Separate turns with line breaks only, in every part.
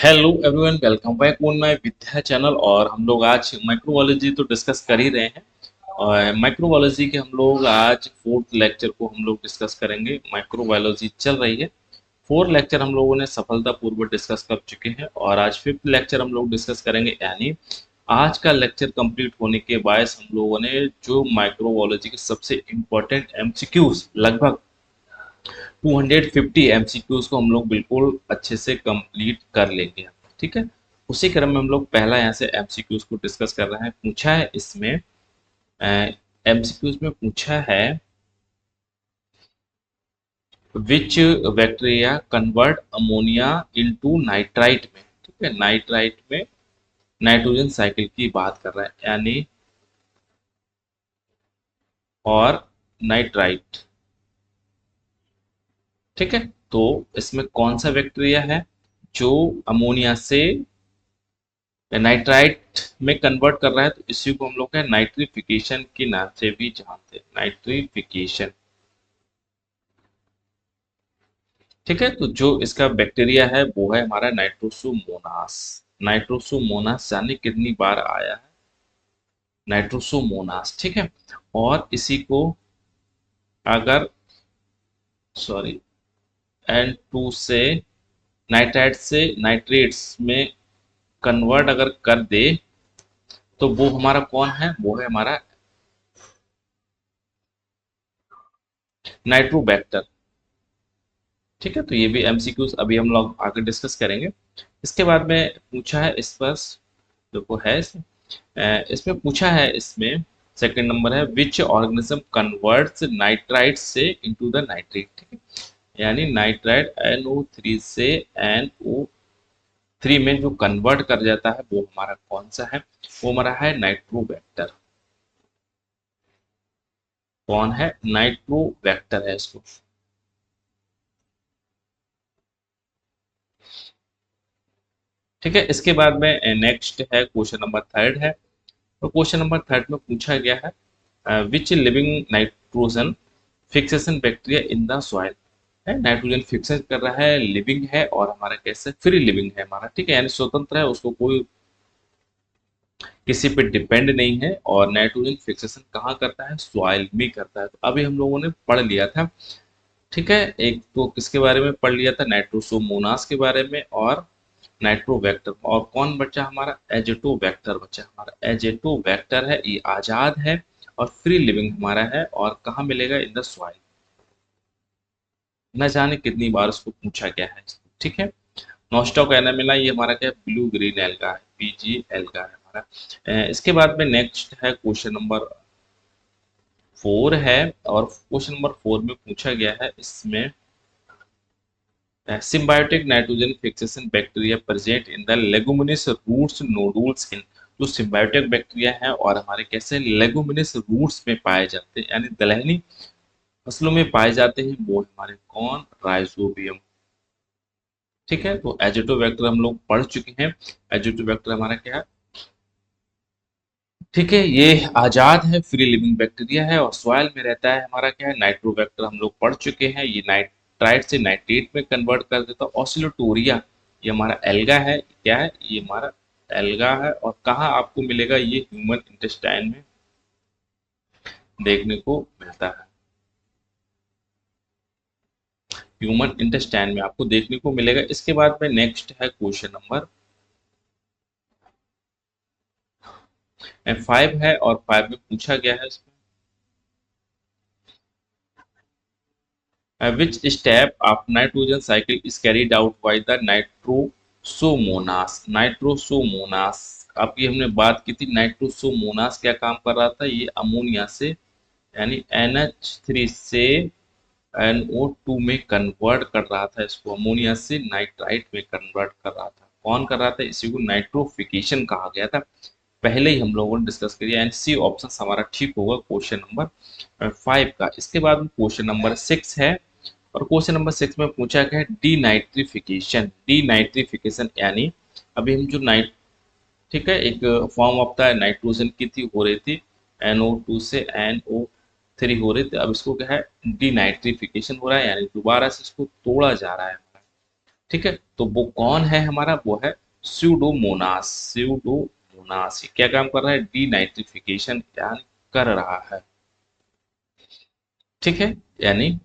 Hello everyone, welcome back on my Vidya channel. और हम लोग आज माइक्रोबायोलॉजी तो डिस्कस कर ही रहे हैं। और माइक्रोबायोलॉजी के हम लोग आज फोर्थ लेक्चर को हम लोग डिस्कस करेंगे। माइक्रोबायोलॉजी चल रही है। फोर्थ लेक्चर हम लोगों ने सफलतापूर्वक डिस्कस कर चुके हैं और आज फिफ्थ लेक्चर हम लोग डिस्कस करेंगे। यानी आज का लेक्चर कंप्लीट होने के बाद हम लोगों ने जो माइक्रोबायोलॉजी के सबसे इम्पोर्टेंट एमसीक्यूज लगभग 250 एमसीक्यूज को हम लोग बिल्कुल अच्छे से कंप्लीट कर लेंगे। ठीक है, उसी क्रम में हम लोग पहला यहाँ से एमसीक्यूज को डिस्कस कर रहे हैं। पूछा है इसमें एमसीक्यूज में पूछा है which bacteria convert ammonia into nitrite में। ठीक है, नाइट्राइट में नाइट्रोजन साइकिल की बात कर रहा है यानी और नाइट्राइट। ठीक है, तो इसमें कौन सा बैक्टीरिया है जो अमोनिया से नाइट्राइट में कन्वर्ट कर रहा है, तो इसी को हम लोग है नाइट्रिफिकेशन के नाम से भी जानते हैं, नाइट्रिफिकेशन। ठीक है, तो जो इसका बैक्टीरिया है वो है हमारा नाइट्रोसोमोनास। नाइट्रोसोमोनास जाने कितनी बार आया है, नाइट्रोसोमोनास। ठीक है, और इसी को अगर सॉरी N2 से नाइट्राइट से नाइट्रेट्स में कन्वर्ट अगर कर दे तो वो हमारा कौन है, वो है हमारा नाइट्रोबैक्टर। ठीक है, तो ये भी एमसीक्यूज अभी हम लोग आगे डिस्कस करेंगे। इसके बाद में पूछा है इस पर, देखो है इसमें पूछा है, इसमें सेकंड नंबर है विच ऑर्गेनिज्म कन्वर्ट्स नाइट्राइट से इनटू द नाइट्रेट। ठीक है, यानी नाइट्राइट NO3 से NO3 में जो कन्वर्ट कर जाता है वो हमारा कौन सा है, वो हमारा है नाइट्रोबैक्टर। कौन है, नाइट्रोबैक्टर है इसको। ठीक है, इसके बाद में नेक्स्ट है क्वेश्चन नंबर थर्ड है। तो क्वेश्चन नंबर थर्ड में पूछा गया है विच living nitrogen fixation bacteria in the soil. है, नाइट्रोजन फिक्स कर रहा है, लिविंग है और हमारा कैसे फ्री लिविंग है हमारा। ठीक है, यानी स्वतंत्र है, उसको कोई किसी पे डिपेंड नहीं है। और नाइट्रोजन फिक्सेशन कहाँ करता है, सॉइल में करता है। तो अभी हम लोगों ने पढ़ लिया था। ठीक है, एक तो किसके बारे में पढ़ लिया था, नाइट्रोसोमोनास के बारे में और नाइट्रोबैक्टर। और कौन बचा हमारा, एजेटोबैक्टर बचा हमारा। एजेटोबैक्टर है, ये आजाद है और फ्री लिविंग हमारा है और कहाँ मिलेगा, इन द सॉइल। न जाने कितनी बार उसको पूछा गया है। ठीक है, नॉस्टॉक एनामेला, ये हमारा क्या है, ब्लू ग्रीन एल्गा है, PG एल्गा है हमारा। इसके बाद में नेक्स्ट है क्वेश्चन नंबर 4 है। और क्वेश्चन नंबर 4 में पूछा गया है इसमें symbiotic nitrogen fixation bacteria present in the leguminous roots nodules in। जो सिम्बायोटिक बैक्टीरिया है और हमारे कैसे लेगुमिनस रूट्स में पाए जाते हैं यानी दलहनी फसलों में पाए जाते हैं, वो हमारे कौन, राइजोबियम। ठीक है, तो एजिटोबैक्टर हम लोग पढ़ चुके हैं। एजिटोबैक्टर हमारा क्या है, ठीक है, ये आजाद है, फ्री लिविंग बैक्टीरिया है और सॉइल में रहता है। हमारा क्या है, नाइट्रोबैक्टर हम लोग पढ़ चुके हैं, ये नाइट्राइट से नाइट्रेट में कन्वर्ट कर देता है। ऑसिलोटोरिया, ये हमारा एल्गा है। क्या है, ये हमारा एल्गा है और कहाँ आपको मिलेगा, ये ह्यूमन इंटेस्टाइन में देखने को मिलता है। ह्यूमन इंटेस्टाइन में आपको देखने को मिलेगा। इसके बाद में नेक्स्ट है क्वेश्चन नंबर 5 है। और 5 में पूछा गया है which step of nitrogen cycle is carried out by the nitrosomonas। Nitrosomonas, आपकी हमने बात की थी, नाइट्रोसोमोनास क्या काम कर रहा था, ये अमोनिया से यानी NH3 से NO2 में कन्वर्ट कर रहा था, इसको अमोनिया से नाइट्राइट में कन्वर्ट कर रहा था। कौन कर रहा था, इसी को नाइट्रोफिकेशन कहा गया था। पहले ही हम लोगों ने डिस्कस किया, एंड सी ऑप्शन हमारा ठीक होगा क्वेश्चन नंबर 5 का। इसके बाद क्वेश्चन नंबर 6 है। और क्वेश्चन नंबर 6 में पूछा गया है डीनाइट्रिफिकेशन। डीनाइट्रिफिकेशन यानी अभी हम जो नाइट, ठीक है, एक फॉर्म ऑफ था नाइट्रोजन की थी, हो रही थी NO2 से NO3 हो रही थी। अब इसको क्या है, डीनाइट्रिफिकेशन हो रहा है, यानी दोबारा से इसको तोड़ा जा रहा है। ठीक है, तो वो कौन है हमारा, वो है स्यूडोमोनास। स्यूडोमोनास क्या काम कर रहा है, डीनाइट्रिफिकेशन कर रहा है। ठीक है, यानी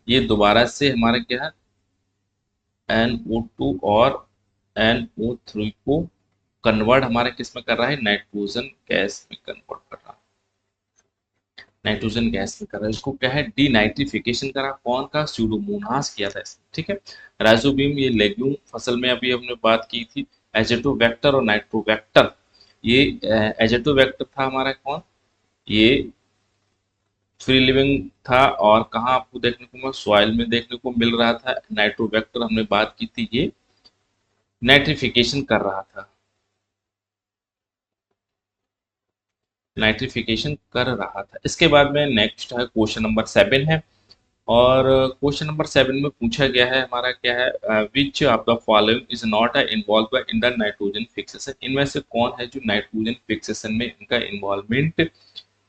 ये दोबारा से हमारा क्या है, NO2 और NO3 को कन्वर्ट हमारे किस में कर रहा है, नाइट्रोजन गैस में कन्वर्ट कर रहा है। नाइट्रोजन गैस में कर रहा है, इसको क्या है, डीनाइट्रिफिकेशन करा, कौन का, स्यूडोमोनास किया था इसने। ठीक है, राइजोबियम ये लेग्यूम फसल में अभी हमने बात की थी। एजेटोबैक्टर और नाइट्रोबैक्टर, ये एजेटोबैक्टर था हमारा कौन, ये फ्री लिविंग था और कहाँ आपको देखने को, सॉइल में देखने को मिल रहा था। नाइट्रोबैक्टर हमने बात की थी, ये नाइट्रिफिकेशन कर रहा था, नाइट्रिफिकेशन कर रहा था। इसके बाद में नेक्स्ट है क्वेश्चन नंबर 7 है, और क्वेश्चन नंबर 7 में पूछा गया है हमारा क्या है, which of the following is not involve in the nitrogen fixation, इनमें से कौन है जो नाइट्रोजन फिक्सेशन में इनका इन्वॉल्वमेंट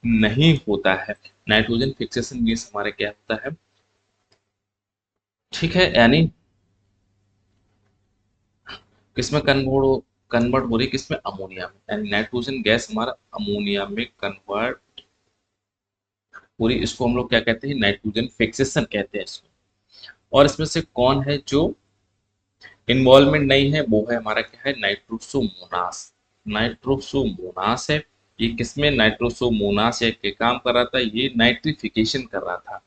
नहीं होता है। नाइट्रोजन फिक्सेशन मीन्स हमारा क्या होता है, ठीक है, यानी किसमें कन्वर्ट हो रही है, किसमें, अमोनिया में, यानी नाइट्रोजन गैस हमारा अमोनिया में कन्वर्ट पूरी, इसको हम लोग क्या कहते हैं, नाइट्रोजन फिक्सेशन कहते हैं इसको। और इसमें से कौन है जो इन्वॉल्वमेंट नहीं है, वो है हमारा क्या है, नाइट्रोसोमोनास। नाइट्रोसोमोनास है, ये किसमें, नाइट्रोसोमोनास ये क्या काम कर रहा था, ये नाइट्रिफिकेशन कर रहा था।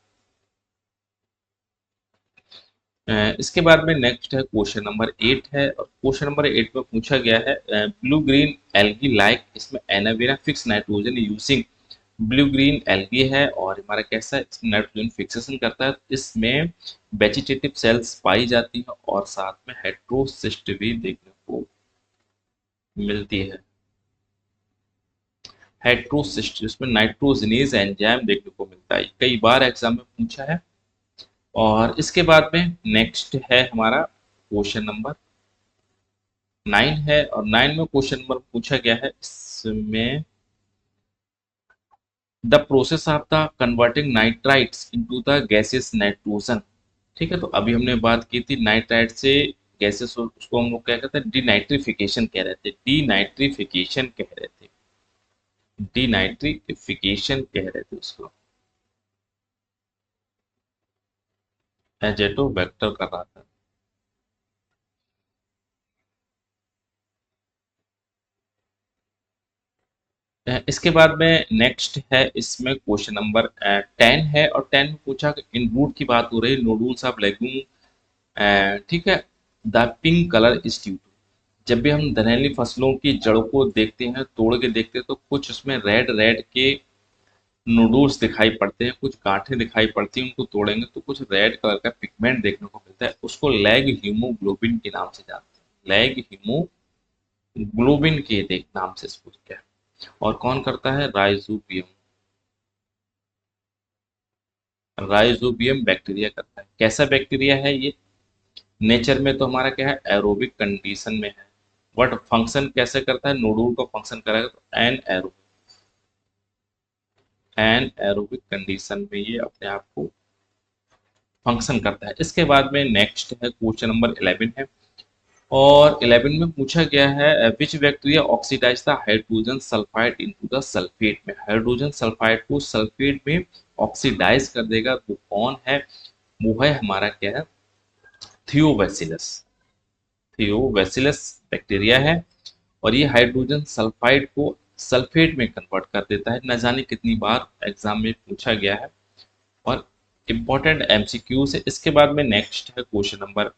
इसके बाद में नेक्स्ट है क्वेश्चन नंबर 8 है, और क्वेश्चन नंबर 8 में पूछा गया है, ब्लू ग्रीन एल्गी लाइक, इसमें एनावेरा fix nitrogen using, blue green algae है और हमारा कैसा है, इसमें नाइट्रोजन फिक्सेशन करता है। इसमें वेजिटेटिव सेल्स पाई जाती है और साथ में हेट्रोसिस्ट भी देखने को मिलती है। हेट्रोसिस्ट, इसमें नाइट्रोजनेज एंजाइम देखने को मिलता है, कई बार एग्जाम में पूछा है। और इसके बाद में नेक्स्ट है हमारा क्वेश्चन नंबर 9 है, और 9 में क्वेश्चन नंबर पूछा गया है, इसमें the process of the converting nitrites into the gases nitrogen. ठीक है, तो अभी हमने बात की थी नाइट्राइट से गैसेस, उसको हम लोग क्या कहते हैं, डीनाइट्रिफिकेशन कह रहे थे, डीनाइट्रिफिकेशन कह रहे थे, डीनाइट्रिफिकेशन कह रहे थे उसको, एजेटोबैक्टर कर रहा था। इसके बाद में नेक्स्ट है, इसमें क्वेश्चन नंबर 10 है, और 10 में पूछा कि इन रूट की बात हो रही है, नोडुल्स ऑफ लेग्यूम, ठीक है, the pink colour is due to, जब भी हम दलहनी फसलों की जड़ों को देखते हैं, तोड़ के देखते हैं, तो कुछ उसमें रेड रेड के नोडुल्स दिखाई पड़ते हैं, कुछ गांठें दिखाई पड़ती हैं, उनको तोड़ेंगे तो कुछ रेड कलर का पिगमेंट देखने को मिलता है, उसको लैग हीमोग्लोबिन के नाम से जानते हैं, लैग हीमोग्लोबिन के देख नाम से इसको क्या है। और कौन करता है, राइजोबियम, राइजोबियम बैक्टीरिया करता है। कैसा बैक्टीरिया है ये, नेचर में तो हमारा क्या है, एरोबिक कंडीशन में है, बट फंक्शन कैसे करता है, नोडुल का फंक्शन करेगा तो एन एरोबिक कंडीशन में ये अपने आप को फंक्शन करता है। इसके बाद में नेक्स्ट है क्वेश्चन नंबर 11 है, और 11 में पूछा गया है, which bacteria oxidise the hydrogen sulphide into the sulphate में, हाइड्रोजन सल्फाइड को सल्फेट में ऑक्सीडाइज कर देगा, वो कौन है, वो है हमारा क्या है, थियोबैसिलस। थियोबैसिलस बैक्टीरिया है, और ये हाइड्रोजन सल्फाइड को सल्फेट में कन्वर्ट कर देता है, न जाने कितनी बार एग्जाम में पूछा गया है, और इम्पोर्टेंट एमसीक्यू से। इसके बाद में नेक्स्ट है क्वेश्चन नंबर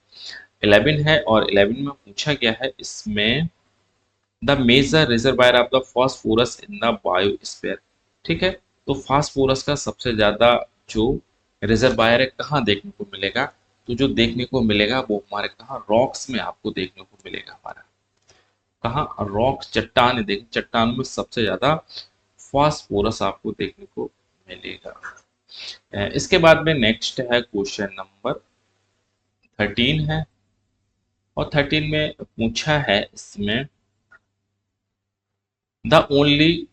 11 है, और 11 में पूछा गया है, इसमें the major reservoir of the phosphorus in the biosphere. ठीक है, तो फास्फोरस का सबसे ज्यादा जो रिजर्वायर है, कहाँ देखने को मिलेगा, तो जो देखने को मिलेगा वो हमारे कहाँ, रॉक्स में आपको देखने को मिलेगा, हमारा कहाँ, रॉक, चट्टान, देख चट्टान में सबसे ज्यादा फास्फोरस आपको देखने को मिलेगा। इसके बाद में नेक्स्ट है क्वेश्चन नंबर 13 है, और 13 में पूछा है, इसमें the only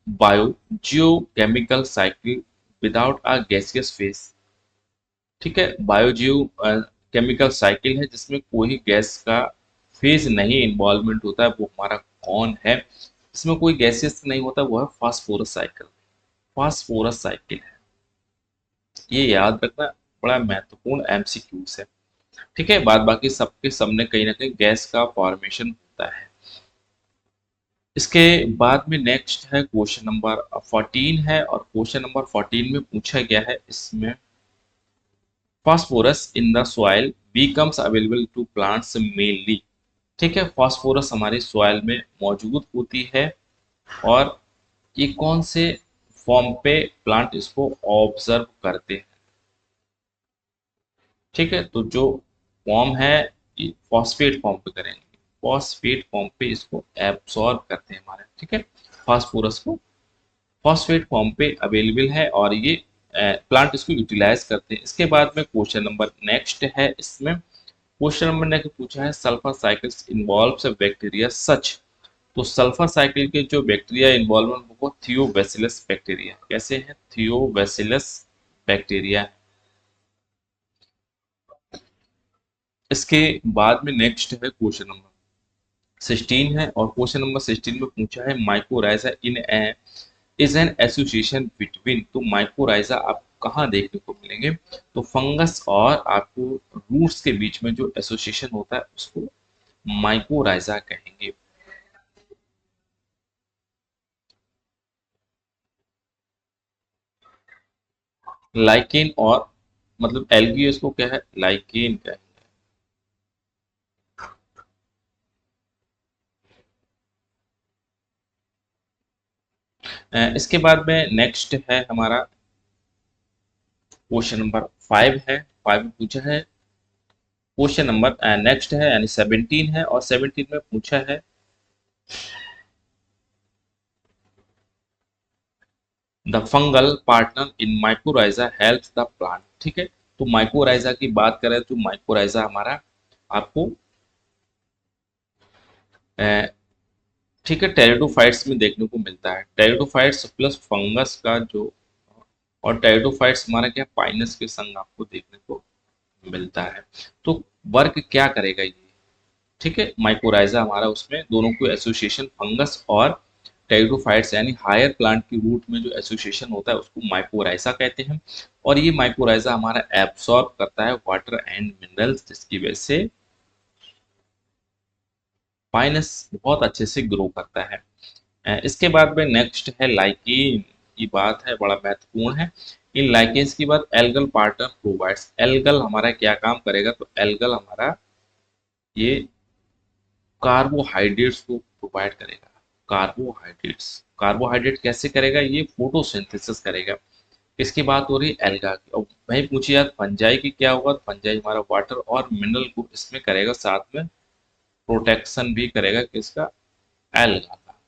bio geochemical cycle without a gaseous face. ठीक है, बायो जियो केमिकल साइकिल है जिसमें कोई गैस का फेज नहीं इन्वॉल्वमेंट होता है, वो हमारा कौन है? इसमें कोई गैसेस नहीं होता, वो है फास्फोरस साइकिल। फास्फोरस साइकिल है, ये याद रखना, बड़ा महत्वपूर्ण एमसीक्यूज है। ठीक है, बाद बाकी सबके सब में कहीं ना कहीं गैस का फॉर्मेशन होता है। इसके बाद में नेक्स्ट है क्वेश्चन नंबर 14 है, और क्वेश्चन नंबर 14 में पूछा गया है इसमें, phosphorus in the soil becomes available to plants mainly. ठीक है, फास्फोरस हमारी सॉइल में मौजूद होती है, और ये कौन से फॉर्म पे प्लांट इसको ऑब्जर्व करते हैं? ठीक है, तो जो फॉर्म है ये फॉस्फेट फॉर्म पे करेंगे, फॉस्फेट फॉर्म पे इसको एब्सॉर्ब करते हैं हमारे। ठीक है, फास्फोरस को फॉस्फेट फॉर्म पे अवेलेबल है, और ये प्लांट इसको यूटिलाइज करते हैं। इसके बाद में क्वेश्चन नंबर नेक्स्ट है, इसमें क्वेश्चन नंबर नेक्स्ट पूछा है, sulphur cycles involves a bacteria such. तो सल्फर साइकिल के जो बैक्टीरिया इन्वॉल्वमेंट वो थियोबैसिलस बैक्टीरिया। कैसे है? थियोबैसिलस बैक्टीरिया। इसके बाद में नेक्स्ट है क्वेश्चन नंबर 16 है, और क्वेश्चन नंबर 16 में पूछा है, mycorrhiza in A is an association between. तो माइकोराइजा आपको कहाँ देखने को मिलेंगे? तो फंगस और आपको रूट्स के बीच में जो एसोसिएशन होता है उसको माइकोराइजा कहेंगे। लाइकेन और मतलब एल्गी इसको क्या है? लाइकेन का है। इसके बाद में नेक्स्ट है हमारा क्वेश्चन नंबर 5 है। 5 में पूछा है, क्वेश्चन नंबर नेक्स्ट है यानी 17 है, और 17 में पूछा है, the fungal partner in mycorrhiza helps the plant. ठीक है, तो माइकोराइजा की बात करें तो माइकोराइजा हमारा आपको अ, ठीक है टेरिडोफाइट्स में देखने को मिलता है। टेरिडोफाइट्स प्लस फंगस का जो, और टेरिडोफाइट्स हमारा क्या पाइनस के संग आपको देखने को मिलता है। तो वर्क क्या करेगा ये? ठीक है, माइकोराइजा हमारा उसमें दोनों को एसोसिएशन फंगस और टेरिडोफाइट्स यानी हायर प्लांट की रूट में जो एसोसिएशन होता है उसको माइकोराइजा कहते हैं। और ये माइकोराइजा हमारा एब्सॉर्ब करता है वाटर एंड मिनरल्स, जिसकी वजह से पाइनस बहुत अच्छे से ग्रो करता है। इसके बाद में नेक्स्ट है लाइकेन की बात है, बड़ा महत्वपूर्ण है। इन लाइकेन्स की बात, एल्गल पार्टनर प्रोवाइड्स। एल्गल हमारा क्या काम करेगा? तो एल्गल हमारा ये कार्बोहाइड्रेट्स को प्रोवाइड करेगा। कार्बोहाइड्रेट्स, कार्बोहाइड्रेट कैसे करेगा? ये फोटोसिंथेसिस करेगा। इसकी बात हो रही है एल्गा की। और वही पूछिए यार फंजाई की क्या होगा? फंजाई हमारा वाटर और मिनरल को इसमें करेगा, साथ में प्रोटेक्शन भी करेगा किसका? एल्गा का।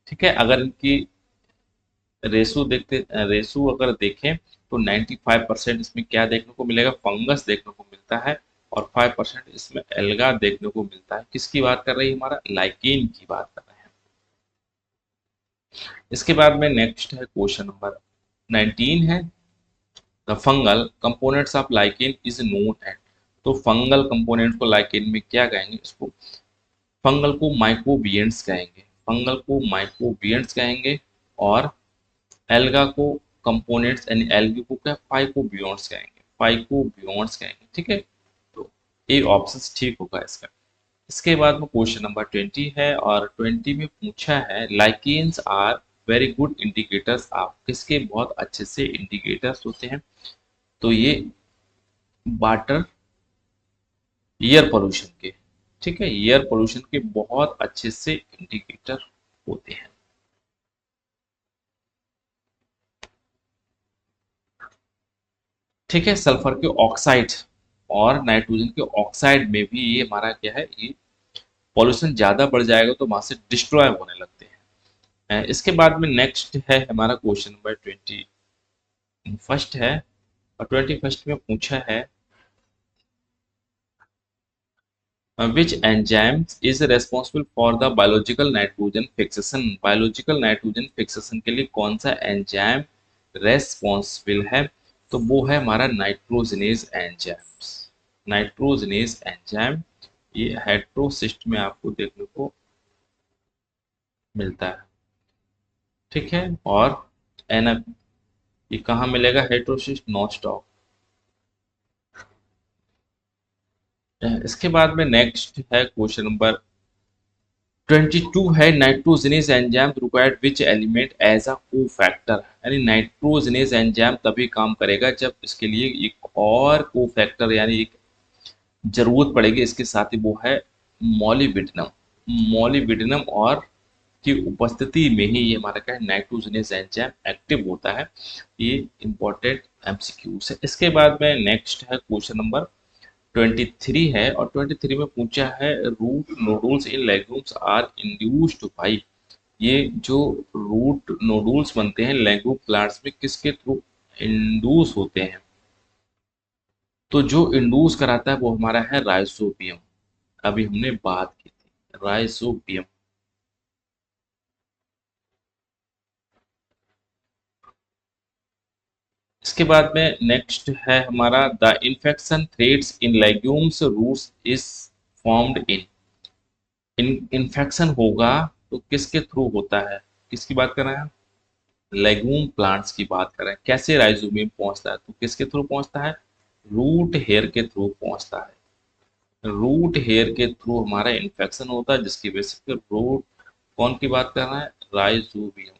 ठीक है, अगर इनकी रेसू अगर देखें तो 95% इसमें क्या देखने को मिलेगा? फंगस देखने को मिलता है, और 5% इसमें एल्गा देखने को मिलता है। किसकी बात कर रही है? हमारा लाइकेन की बात कर रहे हैं। इसके बाद में नेक्स्ट है क्वेश्चन नंबर 19 है, the fungal components of lichen is known at. तो फंगल कंपोनेंट को लाइकेन में क्या कहेंगे? इसको फंगल को माइक्रोबियंट्स कहेंगे। फंगल को माइक्रोबियंट्स कहेंगे, और एल्गा को कंपोनेंट्स यानी एल्गी को क्या फाइकोबियॉन्ट्स कहेंगे। फाइकोबियॉन्ट्स कहेंगे। ठीक है, तो ए ऑप्शन ठीक होगा इसका। इसके बाद में क्वेश्चन नंबर 20 है, और 20 में पूछा है, lichens are very good indicators of. किसके बहुत अच्छे से इंडिकेटर्स होते हैं? तो ये वाटर एयर पोल्यूशन के। ठीक है, एयर पोल्यूशन के बहुत अच्छे से इंडिकेटर होते हैं। ठीक है, सल्फर के ऑक्साइड और नाइट्रोजन के ऑक्साइड में भी ये हमारा क्या है, ये पॉल्यूशन ज्यादा बढ़ जाएगा तो वहां से डिस्ट्रॉय होने लगते हैं। इसके बाद में नेक्स्ट है हमारा क्वेश्चन नंबर 21 है, और 21 में पूछा है, which enzyme is responsible for the biological nitrogen fixation. Biological nitrogen fixation के लिए कौन सा एंजाइम रेस्पॉन्सिबल है? तो वो है हमारा नाइट्रोजनेज एंजाइम्स। नाइट्रोजनेज एंजाइम, ये हेट्रोसिस्ट में आपको देखने को मिलता है। ठीक है, और एन ये कहाँ मिलेगा हेट्रोसिस्ट? नॉनस्टॉप। इसके बाद में नेक्स्ट है क्वेश्चन नंबर 22 है, nitrogenase enzyme required which element as a cofactor, यानी नाइट्रोजनेज एंजाइम तभी काम करेगा जब इसके लिए एक और को फैक्टर यानी एक जरूरत पड़ेगी इसके साथ ही, वो है मॉलिब्डेनम। मॉलिब्डेनम और की उपस्थिति में ही ये हमारा क्या है नाइट्रोजनेज एंजाइम एक्टिव होता है। ये इंपॉर्टेंट एमसीक्यूज है। इसके बाद में नेक्स्ट है क्वेश्चन नंबर 23 है, और 23 में पूछा है root nodules in legumes are induced by, ये जो रूट नोडुल्स बनते हैं लेग्यूम प्लांट्स में किसके थ्रू इंड्यूस होते हैं? तो जो इंड्यूस कराता है वो हमारा है राइजोबियम। अभी हमने बात की थी राइजोबियम। इसके बाद में नेक्स्ट है हमारा the infection threads in legumes roots is formed in infection होगा तो किसके थ्रू होता है? किसकी बात कर रहे हैं? लेग्यूम प्लांट्स की बात कर रहे हैं। कैसे राइजोबियम पहुंचता है? तो किसके थ्रू पहुंचता है? रूट हेयर के थ्रू पहुंचता है। रूट हेयर के थ्रू हमारा इन्फेक्शन होता है, जिसकी वजह से फिर रूट, कौन की बात कर रहा है? राइजोबियम।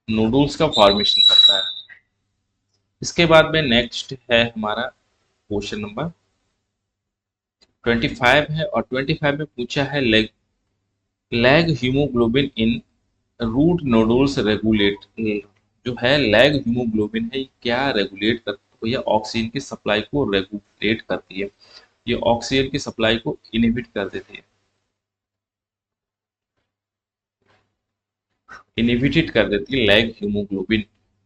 नूडल्स का फॉर्मेशन करता है। इसके बाद में नेक्स्ट है हमारा क्वेश्चन नंबर 25 है, और 25 में पूछा है leg haemoglobin in root nodules regulate, जो है लैग हीमोग्लोबिन है, ये क्या रेगुलेट करती है? ये ऑक्सीजन की सप्लाई को रेगुलेट करती है, ये ऑक्सीजन की सप्लाई को इनहिबिट कर देती है, इनहिबिटेड कर देती है लैग हीमोग्लोबिन।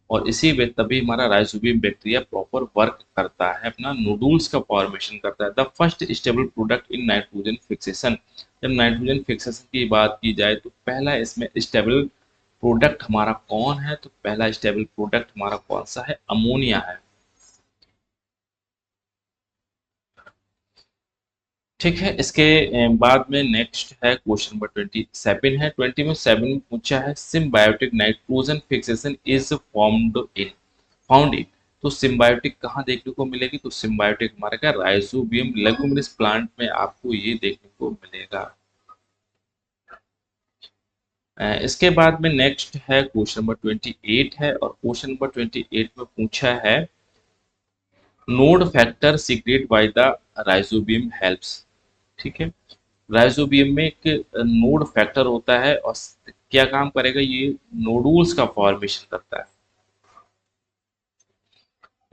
और इसी में तभी हमारा राइजोबियम बैक्टीरिया प्रॉपर वर्क करता है, अपना नूडल्स का फॉर्मेशन करता है। The first stable product in nitrogen fixation, जब नाइट्रोजन फिक्सेशन की बात की जाए तो पहला इसमें स्टेबल प्रोडक्ट हमारा कौन है? तो पहला स्टेबल प्रोडक्ट हमारा कौन सा है? अमोनिया है। ठीक है, इसके बाद में नेक्स्ट है क्वेश्चन नंबर 27 है। 27 में पूछा है symbiotic nitrogen fixation is found in, तो सिम्बायोटिक कहाँ देखने को मिलेगी? तो सिम्बायोटिक हमारा क्या राइजोबियम लेगुमिनस प्लांट में आपको ये देखने को मिलेगा। इसके बाद में नेक्स्ट है क्वेश्चन नंबर 28 है, और क्वेश्चन नंबर 28 में पूछा है node factor secret by the rhizobium helps. ठीक है, राइजोबियम में एक नोड फैक्टर होता है, और क्या काम करेगा? ये नोडुल्स का फॉर्मेशन करता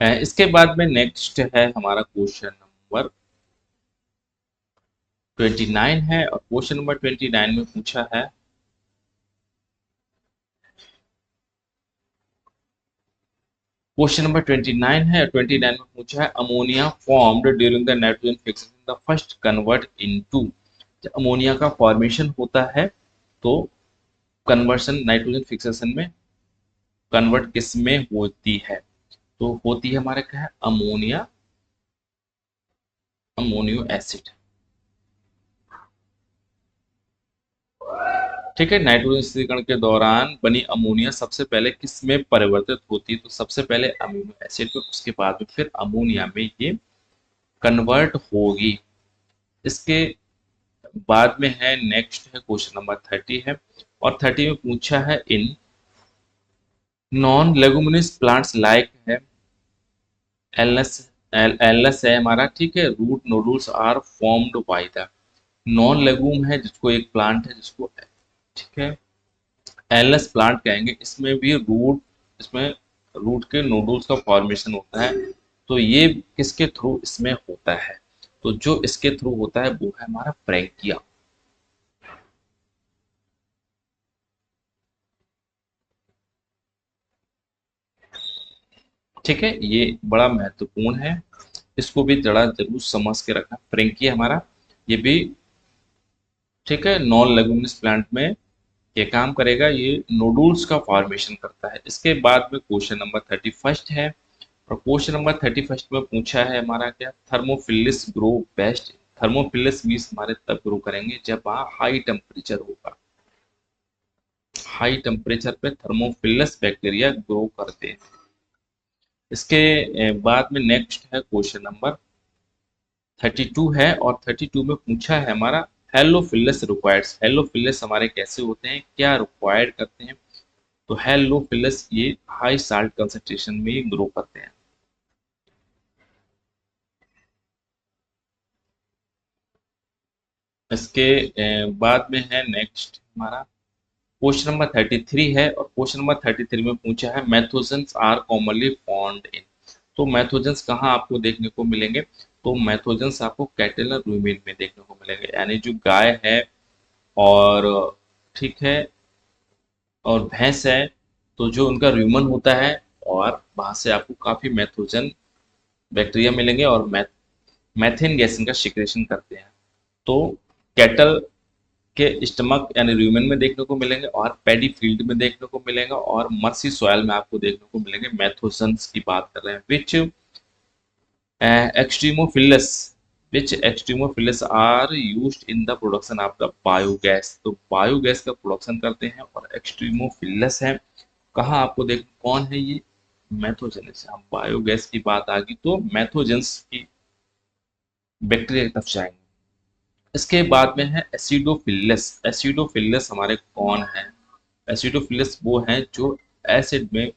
है। इसके बाद में नेक्स्ट है हमारा क्वेश्चन नंबर 29 है, और क्वेश्चन नंबर 29 में पूछा है क्वेश्चन नंबर 29 है, 29 में पूछा है ammonia formed during the nitrogen fixation the first convert into, जब अमोनिया का फॉर्मेशन होता है तो कन्वर्शन नाइट्रोजन फिक्सेशन में कन्वर्ट किस में होती है? तो होती है हमारे क्या है अमोनिया, अमोनियो एसिड। ठीक है, नाइट्रोजन स्थिरीकरण के दौरान बनी अमोनिया सबसे पहले किस में परिवर्तित होती है? तो सबसे पहले अमीनो एसिड में, उसके बाद में फिर अमोनिया में ये कन्वर्ट होगी। इसके बाद में है नेक्स्ट है क्वेश्चन नंबर 30 है, और 30 में पूछा है in non leguminous plants like है एलएस, एलएस है हमारा, ठीक है, root nodules are formed by the, non legume है जिसको एक प्लांट है जिसको, ठीक है, एलएस प्लांट कहेंगे, इसमें भी रूट, इसमें रूट के नोडुल्स का फॉर्मेशन होता है। तो ये किसके थ्रू इसमें होता है? तो जो इसके थ्रू होता है वो है हमारा फ्रैंकिया। ठीक है, ये बड़ा महत्वपूर्ण है, इसको भी जरा जरूर समझ के रखना। फ्रैंकिया हमारा ये भी, ठीक है, नॉन लेगुमिनस प्लांट में ये काम करेगा, ये नोडुल्स का फॉर्मेशन करता है। इसके बाद में क्वेश्चन नंबर 31 है, और क्वेश्चन नंबर 31 में पूछा है हमारा क्या, थर्मोफिलिस ग्रो बेस्ट। थर्मोफिलिस मीन्स हमारे तब ग्रो करेंगे जब वहाँ हाई टेम्परेचर होगा। हाई टेम्परेचर पे थर्मोफिलस बैक्टीरिया ग्रो करते हैं। इसके बाद में नेक्स्ट है क्वेश्चन नंबर 32 है, और 32 में पूछा है हमारा हेलोफिलस रिक्वायर्ड्स। हेलोफिलस हमारे कैसे होते हैं, क्या रिक्वायर्ड करते हैं, तो हेलोफिलस ये हाई साल्ट कंसंट्रेशन में ग्रो करते हैं। इसके बाद में है नेक्स्ट हमारा क्वेश्चन नंबर 33 है, और क्वेश्चन नंबर 33 में पूछा है मैथोजेंस आर कॉमनली फाउंड इन। तो मैथोजेंस कहाँ आपको देखने को मिलेंगे, तो मैथोजेंस आपको कैटल और रूमेन में देखने को मिलेंगे, यानी जो गाय है और ठीक है और भैंस है, तो जो उनका रूमन होता है, और वहां से आपको काफी मैथोजन बैक्टीरिया मिलेंगे, और मैथेन गैस इनका सिक्रेशन करते हैं। तो कैटल के स्टमक यानी र्यूमेन में देखने को मिलेंगे, और पैडी फील्ड में देखने को मिलेंगे, और मर्सी सॉयल में आपको देखने को मिलेंगे। मैथोसन्स की बात कर रहे हैं, which extremophiles, which extremophiles are used in the production of the biogas. तो बायोगैस का प्रोडक्शन करते हैं, और एक्सट्रीमोफिलस है कहाँ आपको देख, कौन है ये, मैथोजेंस। हम बायोगैस की बात आ गई तो मैथोजेंस की बैक्टीरिया की तरफ जाएंगे। इसके बाद में है एसिडोफिलस। एसिडोफिलस हमारे कौन है, एसिडोफिलस वो हैं जो एसिड में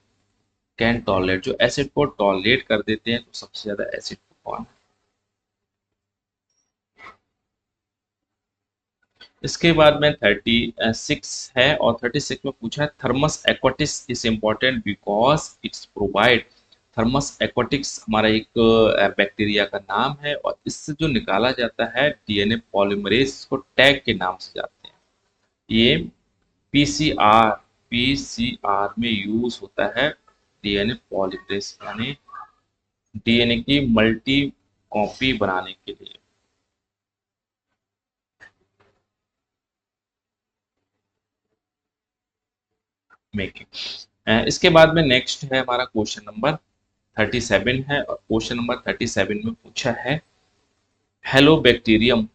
कैन टॉलरेट, जो एसिड को टॉलरेट कर देते हैं। तो सबसे ज्यादा एसिड कौन है। इसके बाद में 36 है, और 36 में पूछा है Thermus aquaticus is important because it's provide. Thermus aquaticus हमारा एक बैक्टीरिया का नाम है, और इससे जो निकाला जाता है डीएनए पॉलीमरेज को टैग के नाम से जाते हैं। ये पीसीआर, पीसीआर में यूज होता है डीएनए पॉलीमरेज, यानी डीएनए की मल्टी कॉपी बनाने के लिए। मेकिंग। इसके बाद में नेक्स्ट है हमारा क्वेश्चन नंबर 37 है, और क्वेश्चन नंबर 37 में पूछा है halo bacterium.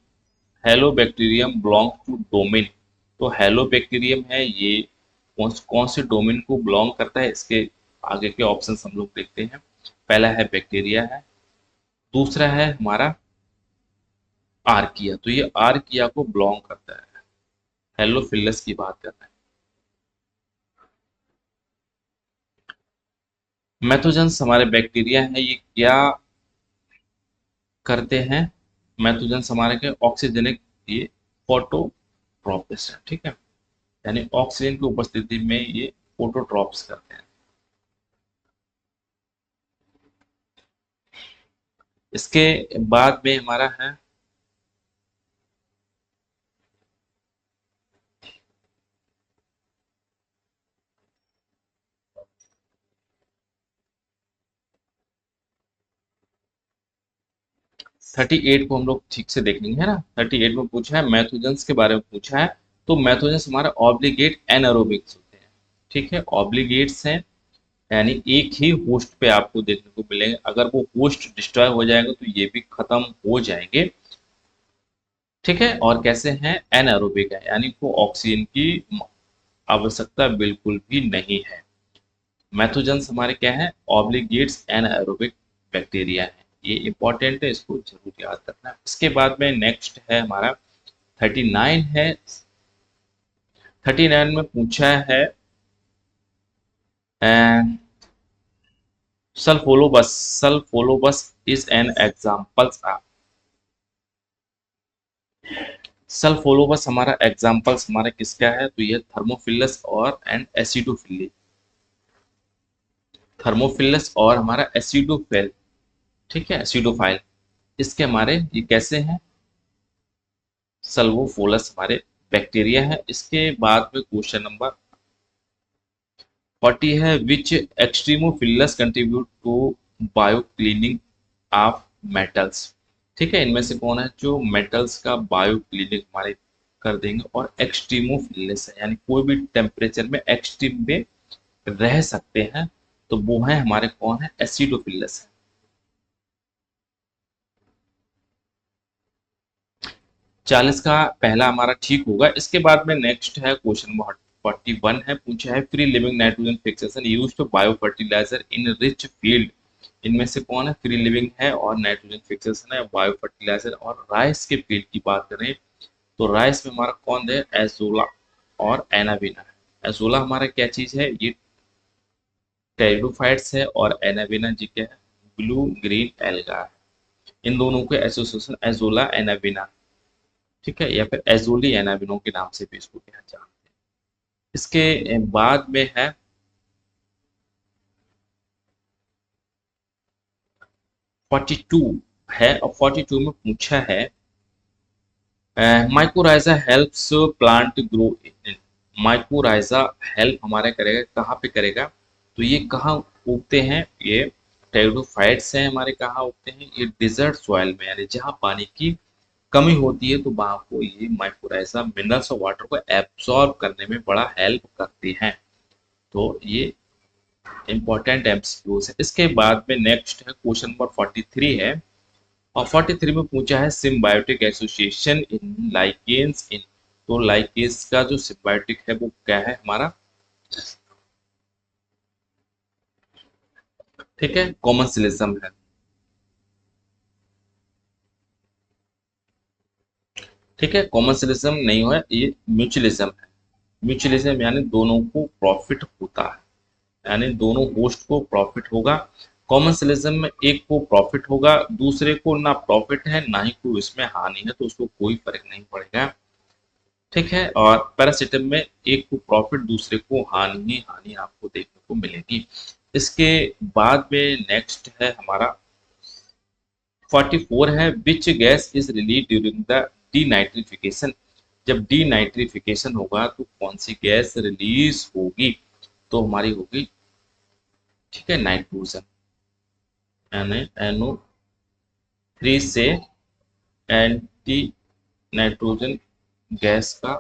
Halo bacterium belong to domain. तो हेलो बैक्टीरियम है ये कौन कौन से डोमेन को बिलोंग करता है, इसके आगे के ऑप्शन हम लोग देखते हैं। पहला है बैक्टीरिया है, दूसरा है हमारा आर्किया, तो ये आर्किया को बिलोंग करता है। हेलोफिलस की बात कर रहे हैं। मैथोजेंस हमारे बैक्टीरिया है, ये क्या करते हैं, मैथोजेंस हमारे के ऑक्सीजनिक, ये फोटोट्रॉपिस्ट है, ठीक है, यानी ऑक्सीजन की उपस्थिति में ये फोटोट्रॉप्स करते हैं। इसके बाद में हमारा है 38 को हम लोग ठीक से देख लेंगे, है ना। 38 में पूछा है मैथोजेंस के बारे में पूछा है। तो मैथोजेंस हमारे ऑब्लिगेट एनारोबिक्स होते हैं, ठीक है, ऑब्लिगेट्स हैं, यानी एक ही होस्ट पे आपको देखने को मिलेंगे। अगर वो होस्ट डिस्ट्रॉय हो जाएगा तो ये भी खत्म हो जाएंगे, ठीक है। और कैसे हैं, एनारोबिक है, यानी को ऑक्सीजन की आवश्यकता बिल्कुल भी नहीं है। मैथोजेंस हमारे क्या है, ऑब्लिगेट्स एनारोबिक बैक्टीरिया है। ये इंपॉर्टेंट है, इसको जरूर याद रखना। इसके बाद में नेक्स्ट है हमारा 39 है। 39 में पूछा है सल्फोलोबस। सल्फोलोबस इज एन एग्जाम्पल्स। सल्फोलोबस हमारा एग्जाम्पल्स हमारा किसका है, तो ये थर्मोफिलस और एंड एसिडोफिली, थर्मोफिलस और हमारा एसिडोफिल, ठीक है, एसिडोफाइल। इसके हमारे ये कैसे हैं, सल्वोफोलस हमारे बैक्टीरिया है। इसके बाद में क्वेश्चन नंबर 40 है, which extremophiles contribute to bio cleaning of metals. ठीक है, इनमें से कौन है जो मेटल्स का बायो क्लीनिंग हमारे कर देंगे, और एक्सट्रीमोफिलस है, यानी कोई भी टेम्परेचर में एक्सट्रीम में रह सकते हैं, तो वो है हमारे कौन है, एसिडोफिलस है। 40 का पहला हमारा ठीक होगा। इसके बाद में नेक्स्ट है क्वेश्चन नंबर 41 है, पूछा है free living nitrogen fixation used to bio fertiliser in rich field. इनमें से कौन है फ्री लिविंग है और नाइट्रोजन फिक्सेशन है, बायो फर्टिलाइजर और राइस के फील्ड की बात करें तो राइस में हमारा कौन है, एजोला और एनाविना है। एजोला हमारा क्या चीज है, ये टेरिडोफाइट्स है, और एनाविना जी क्या है, ब्लू ग्रीन एल्गा है। इन दोनों के एसोसिएशन एजोला एनाविना, ठीक है, या फिर एजोली एनाविनो के नाम से भी इसको कहा जाता है। इसके बाद में है 42 है, और 42 में पूछा है mycorrhiza helps plant grow in. Mycorrhiza help हमारा करेगा, कहाँ पे करेगा, तो ये कहाँ उगते हैं, ये टेरिडोफाइट्स हैं हमारे, कहाँ उगते हैं, ये डिजर्ट सॉइल में, यानी जहाँ पानी की कमी होती है तो वहां को ये माइक्रोराइजा मिनरल्स और वाटर को एब्सॉर्ब करने में बड़ा हेल्प करती हैं। तो ये इंपॉर्टेंट एमसीक्यूज है। इसके बाद में नेक्स्ट है क्वेश्चन नंबर 43 है, और 43 में पूछा है सिम्बायोटिक एसोसिएशन इन लाइकेन्स इन। तो लाइकेन्स का जो सिम्बायोटिक है वो क्या है हमारा, ठीक है, कॉमन्सिलिज्म है। ठीक है, कॉमन्सिलिज्म नहीं है, ये म्यूचुअलिज्म है। म्यूचुअलिज्म यानी दोनों को प्रॉफिट होता है, यानी दोनों होस्ट को प्रॉफिट होगा। कॉमर्शियलिज्म में एक को प्रॉफिट होगा, दूसरे को ना प्रॉफिट है ना ही कोई इसमें हानि है, तो उसको कोई फर्क नहीं पड़ेगा। ठीक है, और पैरासिटम में एक को प्रॉफिट दूसरे को हानि ही हानि आपको देखने को मिलेगी। इसके बाद में नेक्स्ट है हमारा 44 है, which gas is release during the denitrification. जब डीनाइट्रिफिकेशन होगा तो कौन सी गैस रिलीज होगी, तो हमारी होगी, ठीक है, नाइट्रोजन, यानी NO3 से एंटी नाइट्रोजन गैस का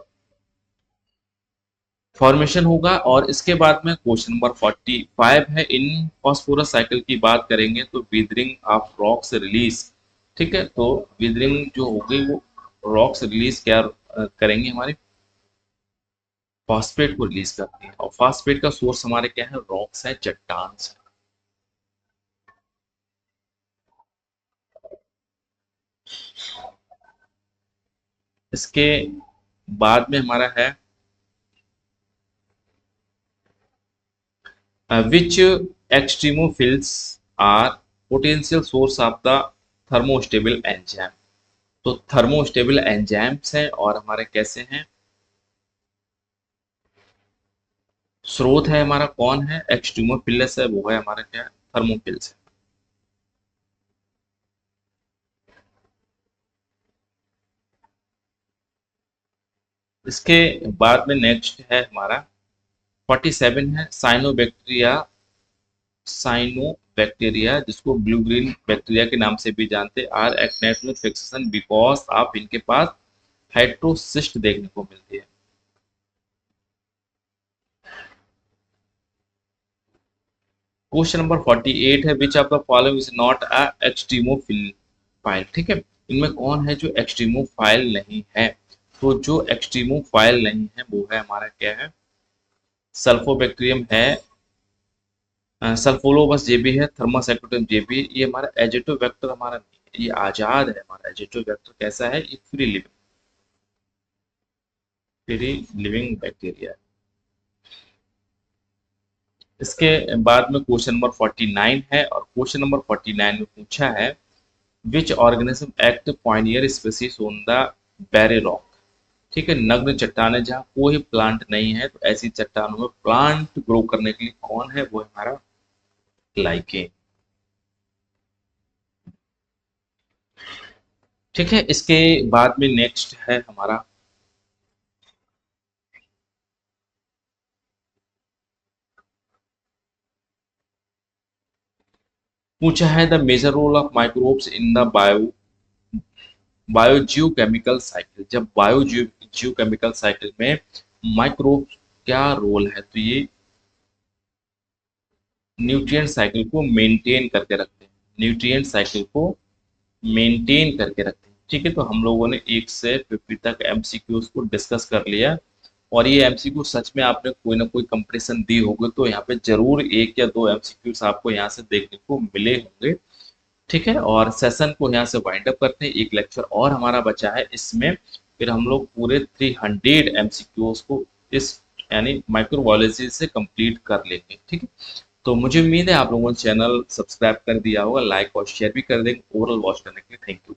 फॉर्मेशन होगा। और इसके बाद में क्वेश्चन नंबर 45 है, इन फॉस्फोरस साइकिल की बात करेंगे तो विदरिंग ऑफ रॉक्स रिलीज। ठीक है, तो विदरिंग जो हो गई वो रॉक्स रिलीज क्या करेंगे, हमारे फॉस्फेट को रिलीज करती है, और फॉस्फेट का सोर्स हमारे क्या है, रॉक्स है, चट्टान है। इसके बाद में हमारा है which extremophils are potential source of the thermostable enzyme। तो थर्मोस्टेबल एंजाइम्स हैं और हमारे कैसे हैं, स्रोत है हमारा कौन है, एक्सट्रीमोफिलस है, वो है हमारा क्या, थर्मोफिल्स है। इसके बाद में नेक्स्ट है हमारा 47 है, साइनोबैक्टीरिया जिसको ब्लू ग्रीन बैक्टीरिया के नाम से भी जानते हैं, आर एक्नेटोन फिक्सेशन बिकॉज आप इनके पास हाइड्रोसिस्ट देखने को मिलती है। क्वेश्चन नंबर 48 है, which of the following is not a extremophile file. ठीक है, इनमें कौन है जो एक्सट्रीमोफाइल नहीं है, तो जो एक्सट्रीमोफाइल नहीं है वो है हमारा क्या है, सल्फोबैक्टीरियम है, सल्फोलोबस जेबी है, थर्मासाइक्लोटम जेबी। ये हमारा एजिटोबैक्टर हमारा नहीं है, ये आजाद है। हमारा एजिटोबैक्टर कैसा है, ये फ्री लिविंग बैक्टीरिया है। इसके बाद में क्वेश्चन नंबर 49 है, और क्वेश्चन नंबर 49 में पूछा है which organism act pioneer species on the bare rock. ठीक है, नग्न चट्टान जहाँ कोई प्लांट नहीं है, तो ऐसी चट्टानों में प्लांट ग्रो करने के लिए कौन है, वो है हमारा लाइकेन। ठीक है, इसके बाद में नेक्स्ट है हमारा पूछा है the major role of microbes in the biogeochemical cycle. जब जियोकेमिकल साइकिल में माइक्रोब क्या रोल है, तो ये न्यूट्रिएंट साइकिल को मेंटेन करके रखते हैं, न्यूट्रिएंट साइकिल को मेंटेन करके रखते हैं। ठीक है, तो हम लोगों ने 1 से 50 तक एमसीक्यूज को डिस्कस कर लिया, और ये एमसीक्यू सच में आपने कोई ना कोई कंपटीशन दी होगी तो यहाँ पे जरूर 1 या 2 एमसीक्यूज आपको यहाँ से देखने को मिले होंगे। ठीक है, और सेशन को यहाँ से वाइंड अप करते हैं, एक लेक्चर और हमारा बचा है, इसमें फिर हम लोग पूरे 300 एमसीक्यूज को इस यानी माइक्रोबायोलॉजी से कंप्लीट कर लेंगे। ठीक है, तो मुझे उम्मीद है आप लोगों ने चैनल सब्सक्राइब कर दिया होगा, लाइक और शेयर भी कर देंगे। ओवरऑल वॉच करने के लिए थैंक यू।